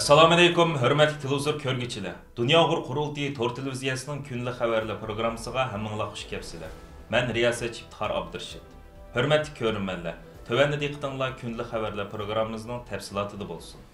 Assalomu alaykum, hurmatli televizor ko'rguvchilar. Dunyo Uyg'ur qurultiyi Tor televiziyasining kunlik xabarlar programmasiga hammanglar xush kelibsizlar. Men riyosatchi Iftixor Abdurashid. Hurmatli ko'ruvchilar, tövəndə diqqətinizlər kunlik xabarlar programmamızın təfsilatında bo'lsin.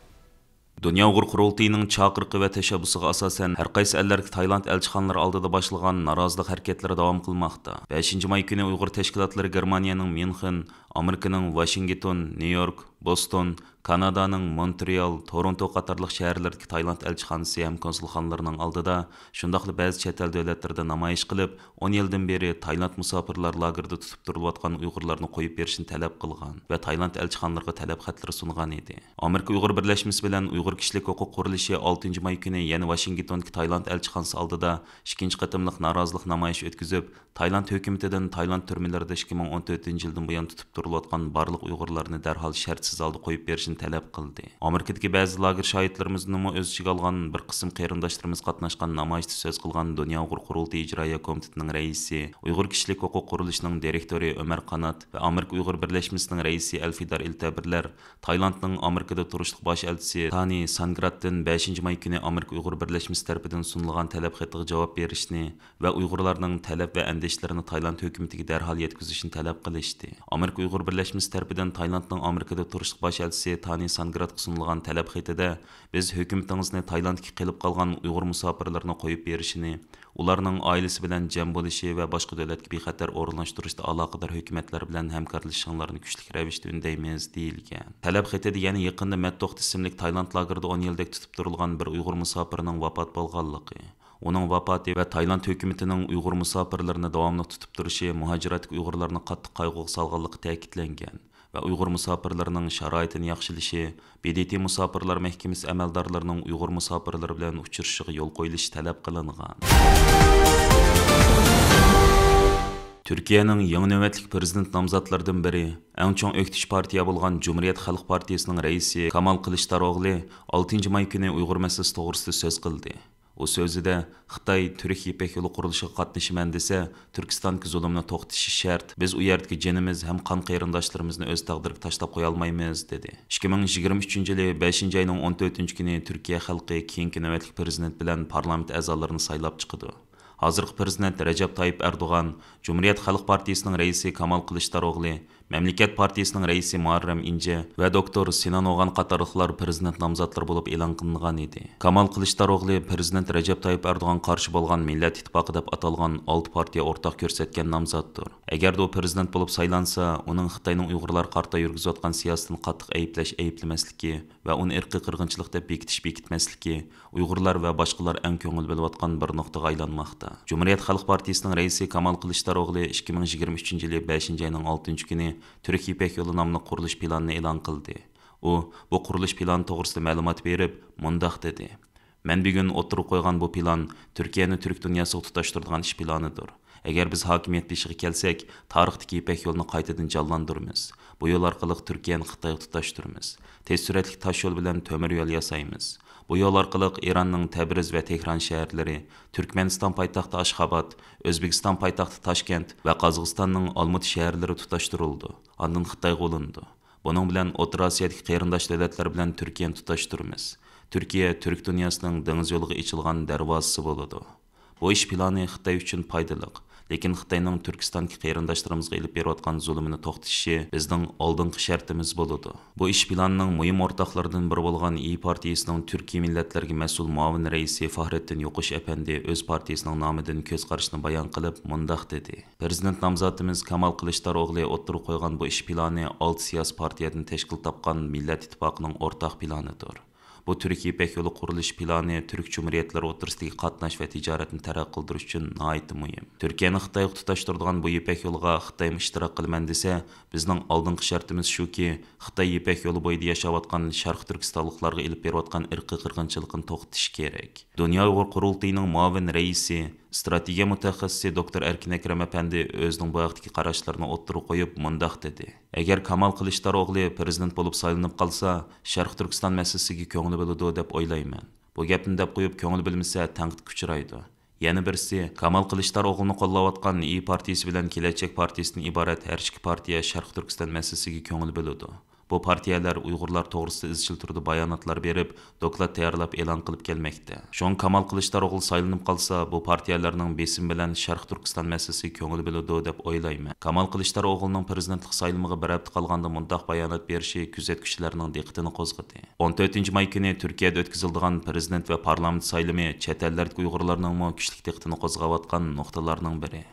Dünya Uyg'ur qurultiyining chaqiriqi va tashabbusiga asosan har qaysi ellarga Tailand elchixonalari oldida boshlangan norozilik harakatlari davom qilmoqda. 5-may kuni Uyg'ur tashkilotlari Germaniyaning München, Amerikaning Washington, New York, Boston, Kanadaning Montreal, Toronto qatorliq shaharlardagi Tailand elchixonasi ham konsulxonalarining oldida shundaqli ba'zi chet el davlatlarida namoyish qilib, 10 yildan beri Tailand musofirlar lagerida tutib turilayotgan Uyg'urlarni qo'yib berishni talab qilgan va Tailand elchixonalariga talab xatlar sungan edi. Amerika Uyg'ur birlashmasi bilan Uyg'ur kishilik huquq qurilishi 6-may kuni yana Washingtondagi Tailand elchixonasi oldida ikkinchi qatimliq norozilik namoyish o'tkazib, Tailand hukumatidan Tailand turmalarida 2014-yildan buyon tutib turilayotgan barliq Uyg'urlarni darhol shartsiz holda qo'yib berishni talab qildi. Amerikadagi ba'zi lager shohidlarimizning o'z ichiga olgan bir qism qarindoshlarimiz qatnashgan namoyishda so'z qilgan Dunyo Uyg'ur qurultiyi ijroiya komitetining raisi, Uyg'ur kishilik huquq qurilishining direktori Ömer Qanat va Amerika Uyg'ur birlashmasining raisi Alfidar Iltabirlar Tailandning Amerikada turishliq bosh elchisi Tani Sangratdan 5-may kuni Amerika Uyg'ur birlashmasi tomonidan sunilgan talab xatiga javob berishni va Uyg'urlarning talab va andishlarini Tailand hukumatiga darhol yetkazishni talab qilishdi. Amerika Uyg'ur birlashmasi tomonidan Tailandning Amerikada turishliq bosh elchisi Tani Sangratga sunilgan talab xatida biz hukumatingizni Tailandga qilib qolgan Uyg'ur musofirlarni qo'yib berishini, ularning oilasi bilan jam bo'lishi va boshqa davlatga bexatar o'rinlashtirishda aloqador hukumatlar bilan hamkorlashishinglarni kuchli ravishda undaymiz deyilgan. Talab xatida yana yaqinda Mattoxt ismli Tailand lagerida 10 yildek tutib turilgan bir Uyg'ur musofirining vafot bo'lganligi, uning vafoti va Tailand hukumatining Uyg'ur musofirlarini davomli tutib turishi muhojiratlik Uyg'urlarni qattiq qayg'uga solganligi ta'kidlangan va Uyg'ur musofirlarining sharoitini yaxshilashi, BDT musofirlar mahkamasi amaldorlarining Uyg'ur musofirlari bilan uchrashishiga yo'l qo'yilishi talab qilingan. Türkiye'nin yangi navbatlik prezident nomzodlaridan biri, eng chong o'ktish partiya bo'lgan Cumhuriyet Xalq partiyasining raisi Kamal Kılıçdaroğlu 6-may kuni Uyg'ur masalasi to'g'risida so'z qildi. O sözüde Xitay Türk İpek yolu quruluşiga qatnashiman desa, Turkistonga zulmni to'xtatishi shart. Biz u yerdagi jinimiz ham qon qarindoshlarimizni o'z taqdiriga tashlab qo'ya olmaymiz dedi. 2023-yili 5-ayning 14-kuni Turkiya xalqi keyingi navbatlik prezident bilan parlament a'zolarini saylab chiqdi. Hozirgi prezident Recep Tayyip Erdoğan, Cumhuriyet Xalq partiyasining raisi Kamal Kılıçdaroğlu, Memleket partiyasining raisi Muharrem İnce va doktor Sinan Oğan qatorliqlar prezident nomzodlari bo'lib e'lon qilingan edi. Kamal Kılıçdaroğlu prezident Recep Tayyip Erdoğan qarshi bo'lgan Millat ittifoqi deb atalgan 6 partiya o'rtaq ko'rsatgan nomzoddir. Agar u prezident bo'lib saylansa, uning Xitoyning Uyg'urlar qarta yurgizayotgan siyosatini qattiq ayblamasligi va uni irqiy qirg'inchilik deb bekitmasligi Uyg'urlar va boshqalar eng ko'ngil bo'layotgan bir nuqtaga aylanmoqda. Cumhuriyet Xalq partiyasining raisi Kamal Kılıçdaroğlu 2023-yili 5-ayning 6-kuni Türk İpek yolu nomli qurilish planini e'lon qildi. U bu qurilish plani to'g'risida ma'lumot berib, mundaq dedi: "Men bugun o'tirib qo'ygan bu plan Turkiyani Türk dunyosiga tutashtiradigan ish planidir. Agar biz hokimiyat beshiga kelsak, tarixdagi İpek yo'lini qaytadan jonlantiramiz. Bu yo'l orqali Turkiyani Xitoyga tutashtiramiz. Tez suratli tosh yo'l bilan temir yo'l yasaymiz. Bu yo'l orqali Eronning Tabriz va Tehron shaharlari, Turkmaniston poytaxti Ashxobod, O'zbekiston poytaxti Toshkent va Qozog'istonning Olmuti shaharlari tutashtirildi. Ondan Xitoyga olindi. Buning bilan O'rta Osiyodagi qarindosh davlatlar bilan Turkiyani tutashtiramiz. Turkiya Turk dunyosining dengiz yo'liga ochilgan darvozasi bo'ladi. Bu ish plani Xitoy uchun foydali. Lekin Xitoyning Turkistonga qarindoshlarımızga elib berayotgan zulmini to'xtatishi bizning oldingi shartimiz bo'ladi. Bu ish planining muhim o'rtoqlaridan biri bo'lgan İYİ partiyasining Turkiy millatlarga mas'ul muavin raisi Fahrettin Yoqush apandi o'z partiyasining nomidan ko'z qarashini bayon qilib, mundaq dedi: "Prezident nomzodimiz Kamal Kılıçdaroğlu o'tirib qo'ygan bu ish plani 6 siyosiy partiyadan tashkil topgan Millat ittifoqining o'rtaq planidir. Bu Türk İpek yolu qurilish plani Türk Cumhuriyetlari o'rtasidagi qatnash va tijoratni taraqqiy qildirish uchun nihoyat muhim. Turkiyani Xitoyga tutashtiradigan bu İpek yo'liga Xitoy ishtirok qilman desa, bizning oldingi shartimiz shuki, Xitoy İpek yo'li bo'yida yashayotgan Sharq Turkistonliklarga elib berayotgan irqiy qirg'inchilikni to'xtatish kerak." Dunyo Uyg'ur qurultiyining muavin raisi, strategiya mutaxassisi doktor Erkin Akram apandi o'zining bu vaqtdagi qarashlarini o'ttirib qo'yib, mundaq dedi: "Agar Kamal Kılıçdaroğlu prezident bo'lib saylanib qolsa, Sharq Turkiston masalasiga ko'ngli bo'ladi deb o'ylayman. Bu gapni deb qo'yib ko'ngli bilmasa, tanqidga uchraydi. Yana birisi, Kamal Kılıçdaroğlu'ni qo'llayotgan İYİ partiyasi bilan Kelajak partiyasidan iborat har ikki partiya Sharq Turkiston masalasiga ko'ngil bo'ladi. Bu partiyalar Uyg'urlar to'g'risida izchil turda bayonotlar berib, doklad tayyorlab e'lon qilib kelmoqda. Sho'ng Kamal Kılıçdaroğlu saylanib qolsa, bu partiyalarning besim bilan Sharq Turkiston masalasi ko'ngil biladi deb o'ylayman. Kamal Kılıçdaroğluning prezidentlik saylimiga bir hafta qolganda mundaq bayonot berishi kuzatuvchilarning diqqatini qo'zg'adi. 14 may kuni Turkiyada o'tkaziladigan prezident va parlament saylimi chet ellardagi Uyg'urlarning kuchli diqqatini qo'zg'ayotgan nuqtalarning biri.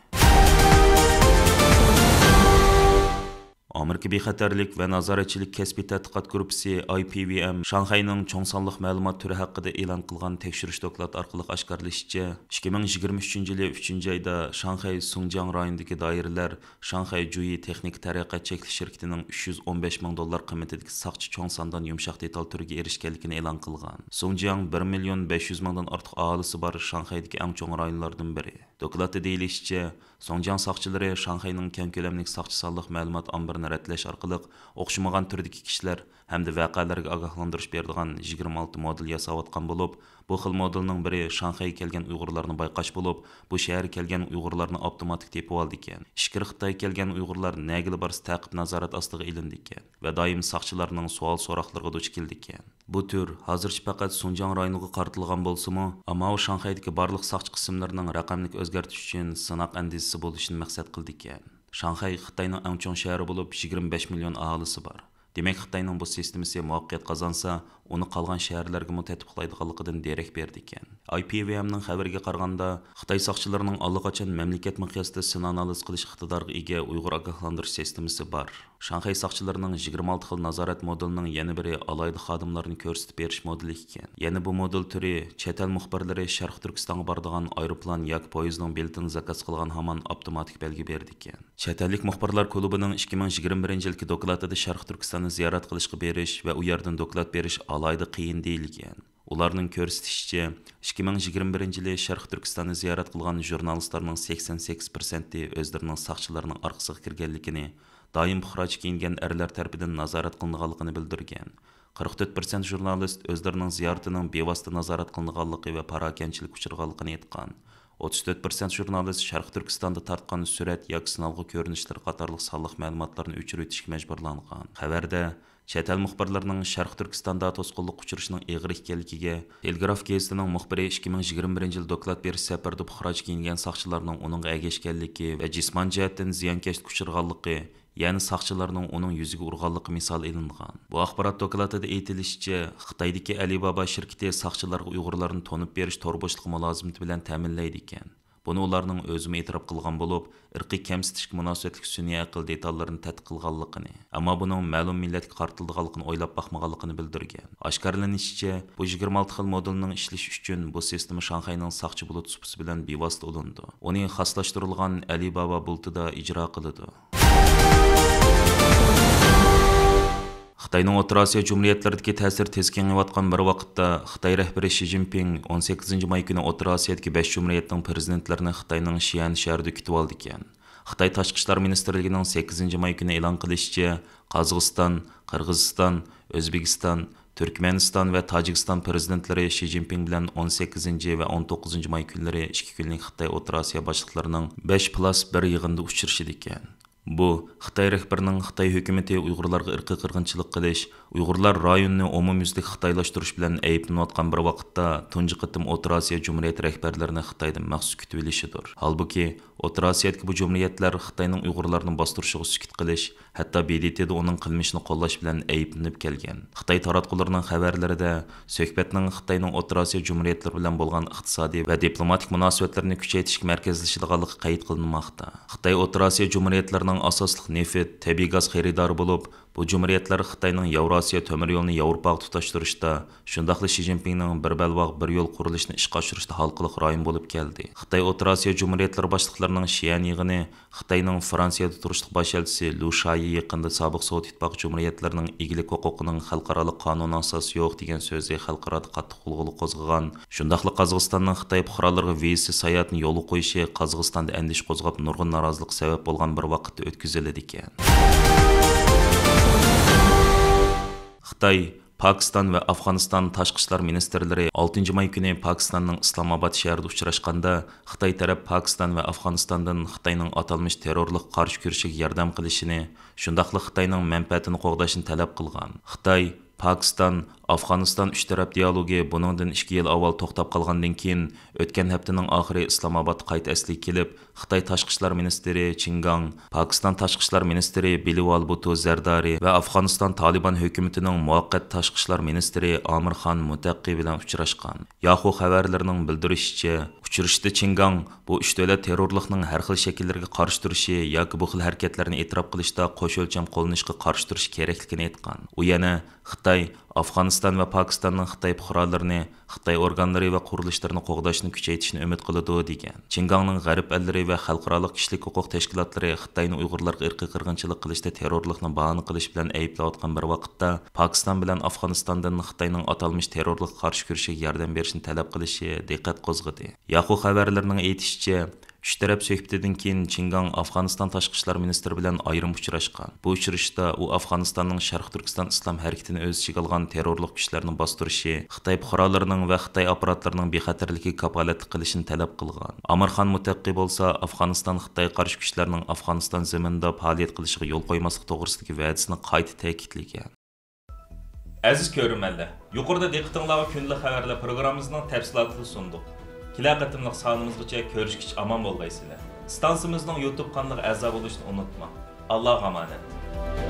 Amerika bexatarlik va nazoratchilik kasbiy tadqiqot guruhi IPVM Shanxayning cho'ng sonliq ma'lumot turi haqida e'lon qilgan tekshirish doklati orqali oshkorlashicha, 2023-yili 3-oyda Shanxay Sunjiang rayonidagi doiralar Shanxay Juyi texnik taraqqiyot cheklash shirkatining $315 ming qiymatidagi saqchi cho'ng sondan yumshoq detal turiga erishganligini e'lon qilgan. Sunjiang 1,5 million ortiq aholisi bor Shanxaydagi eng cho'ng rayonlardan biri. Dokladda deyilishicha, Sunjiang saqchilari Shanxayning keng ko'lamli saqchi sonliq ma'lumot ombirini rətlәş orqali o'xshamagan turdagi kishilar hamda voqealarga ogohlantirish beradigan 26 model yasayotgan bo'lib, bu xil modelning biri Shanxayga kelgan Uyg'urlarni bayqash bo'lib, bu shaharga kelgan Uyg'urlarni avtomatik tepib oldi ekan. Ishkir Xitoyga kelgan Uyg'urlar nagili borsa taqib nazorat ostiga ilindi ekan va doim saqchilarning savol so'roqlariga duch keldi ekan. Bu tür hozircha faqat Sunjiang rayoniga qaratilgan bo'lsa-mu, ammo u Shanxaydagi barliq saqchi qismlarining raqamlik o'zgartirish uchun sinoq andizasi bo'lishini maqsad qildi ekan. Shanxay Xitoyning eng cho'ng shahri bo'lib 25 million aholisi bor. Demak, Xitoyning bu sistemasi muvaffaqiyat qozonsa, uni qolgan shaharlarga tatbiqlaydiganligidan derak berdi ekan. IPVMning xabariga qaraganda, Xitoy soqchilarining allaqachon mamlakat miqyosida sin analiz qilish iqtidoriga ega Uyg'ur ogohlantirish sistemasi bor. Shanxay soqchilarining 26 xil nazorat modelining yana biri alayda xodimlarni ko'rsatib berish modeli ekan. Yana bu model turi chet el muxbirlari Sharq Turkistonga boradigan aeroplan yoki poyezdning biletini zakaz qilgan hamon avtomatik belgi berdi ekan. Chet ellik muxbirlar klubining 2021-yilgi dokladida Sharq Turkistonni ziyorat qilishga berish va u yerdan doklad berish alayda qiyin deyilgan. Ularning ko'rsatishicha, 2021-yili Sharq Turkistonni ziyorat qilgan jurnalistlarning 88% o'zlarining saqchilarning orqasiga kirganligini, doim xiroj kiyingan erlar tarafidan nazorat qilinganligini bildirgan. 44% jurnalist o'zlarining ziyoratining bevosita nazorat qilinganligi va parokanchilik uchirganligini aytgan. 34% jurnalist Sharq Turkistonda tartgan surat yoki sinalg'u ko'rinishlar qatorliq sonliq ma'lumotlarni o'chirib o'tishga majburlangan. Xabarda chet el muxbirlarining Sharq Turkistonda to'sqinlik uchirishning ig'ir ekanligiga, Telegraf gazetining muxbiri 2021-yil doklad berish safarida xiroj kiyingan saqchilarning uning agashganligi va jismon jihatdan ziyonkashlik uchirganligi, ya'ni saqchilarning uning yuziga urganligi misol ilingan. Bu axborot dokladida aytilishicha, Xitoydagi Alibaba shirkati saqchilarga Uyg'urlarni tonib berish tor bo'shliq mulozimati bilan ta'minlaydi ekan. Buni ularning o'zimi e'tirof qilgan bo'lib, irqiy kamsitishga munosabatli sun'iy aql detallarini tadqiq qilganligini, ammo buning ma'lum millatga qartilganligini o'ylab baxmaganligini bildirgan. Oshkorlanishicha, bu 26 xil modelning ishlashi uchun bu sistema Shanxayning saqchi bulut supasi bilan bevosita olindi. Uni xoslashtirilgan Alibaba bulutida ijro qiladi. Xitoyning O'rta Osiyo Jumhuriyatlaridagi ta'siri tez kengayotgan bir vaqtda Xitoy rahbari Shi Jinping 18-may kuni O'rta Osiyodagi 5 jumhuriyatning prezidentlarini Xitoyning Xi'an shahrida kutib oldi ekan. Xitoy Tashqi ishlar ministrligining 8-may kuni e'lon qilishicha, Qozog'iston, Qirg'iziston, O'zbekiston, Turkmaniston va Tojikiston prezidentlari Shi Jinping bilan 18 va 19 may kunlari 2 kunlik Xitoy O'rta Osiyo boshliqlarining 5+1 yig'inida uchrashdi ekan. Bu Xitoy rahbarining Xitoy hukumatı Uyg'urlarga irqiy qirg'inchilik qilish, Uyg'urlar rayonni umumyuzlik xitoylashtirish bilan ayblanayotgan bir vaqtda tunji qitim O'rta Osiyo Jumhuriyati rahbarlarini Xitoydan maxsus kutib olishidir. Halbuki O'rta Osiyodagi bu jumhuriyatlar Xitoyning Uyg'urlarni bostirishiga sukut qilish, hatto BDTda uning qilmishini qo'llash bilan ayblanib kelgan. Xitoy taratqullarining xabarlarida suhbatning Xitoyning O'rta Osiyo jumhuriyatlari bilan bo'lgan iqtisodiy va diplomatik munosabatlarni kuchaytirishga markazlashadiganligi qayd qilinmoqda. Xitoy O'rta Osiyo jumhuriyatlarining asosliq neft, tabiiy gaz xaridori bo'lib, bu jumhuriyatlar Xitoyning Yevrosiyo temir yo'lini Yevropaga tutashtirishda, shundaqla Shi Jinpingning bir balvoq bir yo'l qurilishini ishga oshirishda halqiliq rayon bo'lib keldi. Xitoy O'rta Osiyo jumhuriyatlari boshliqlarining Xi'an yig'ini Xitoyning Fransiyada turishliq bosh elchisi Lu Shayi yaqinda sobiq Sovet ittifoqi jumhuriyatlarining egilik huquqining xalqaro qonun asosi yo'q degan so'zni xalqarada qattiq qo'lg'uli qo'zg'agan. Shundaqla Qozog'istonning Xitoy fuqarolariga vizasiz sayohatni yo'l qo'yishi Qozog'istonda andish qo'zg'ab nurg'un norozilik sabab bo'lgan bir vaqtda o'tkaziladi ekan. Xitoy Pakistan va Afg'oniston tashqi ishlar ministrlari 6 may kuni Pokistonning Islomobod shahrida uchrashganda Xitoy taraf Pokiston va Afg'onistondan Xitoyning atalmish terrorlik qarshi kurashiga yordam qilishini, shundaqli Xitoyning manfaatini qo'g'dashni talab qilgan. Xitoy Pakistan, Afg'oniston uch taraf dialogi buningdan 2 yil avval to'xtab qolgandan keyin o'tgan haftaning oxiri Islomobod qayta asliga kelib, Xitoy tashqi ishlar ministri Chingang, Pokiston tashqi ishlar ministri Bilwal Bhutto Zardari va Afg'oniston Taliban hukumatining muvaqqat tashqi ishlar ministri Amir Khan Mutaqqi bilan uchrashgan. Yahoo xabarlarining bildirishicha, uchrashda Chingang bu uch davlat terrorlikning har xil shakllariga qarshi turishi yoki bu xil harakatlarni e'tirof qilishda qo'sh o'lcham qo'llanishga qarshi turish kerakligini aytgan. U yana Xitoy Afg'oniston va Pokistonning Xitoy fuqarolarini, Xitoy organlari va qurilishlarini qo'g'dashni kuchaytirishni umid qiladi degan. Chinggangning g'arb allari va xalqaro kishilik huquq tashkilotlari Xitoyni Uyg'urlarga irqiy qirg'inchilik qilishda terrorlikni bahona qilish bilan ayblayotgan bir vaqtda Pokiston bilan Afg'onistondan Xitoyning atalmish terrorlik qarshi kurashiga yordam berishni talab qilishi diqqat qo'zg'adi. Yahoo xabarlarining aytishicha, uch taraf suhbatidan keyin Chingang Afg'oniston tashqi ishlar ministri bilan ayrim uchrashgan. Bu uchrashda u Afg'onistonning Sharq Turkiston islom harakatini o'z ichiga olgan terrorlik kuchlarni bostirishi, Xitoy fuqarolarining va Xitoy apparatlarining bexatarligiga kafolatlik qilishini talab qilgan. Amir Khan Mutaqqi bo'lsa, Afg'oniston Xitoy qarshi kuchlarning Afg'oniston zaminida faoliyat qilishiga yo'l qo'ymaslik to'g'risidagi va'dasini qayta ta'kidlagan. Aziz ko'ruvchilar, yuqorida diqqatingizga kunlik xabarlar programmamizning tafsilotini sundik. Kelar qatimliq sonimizgacha ko'rishgich amon bo'lgaysizlar. Stansimizning YouTube kanaliga a'zo bo'lishni unutma. Allohga omonat.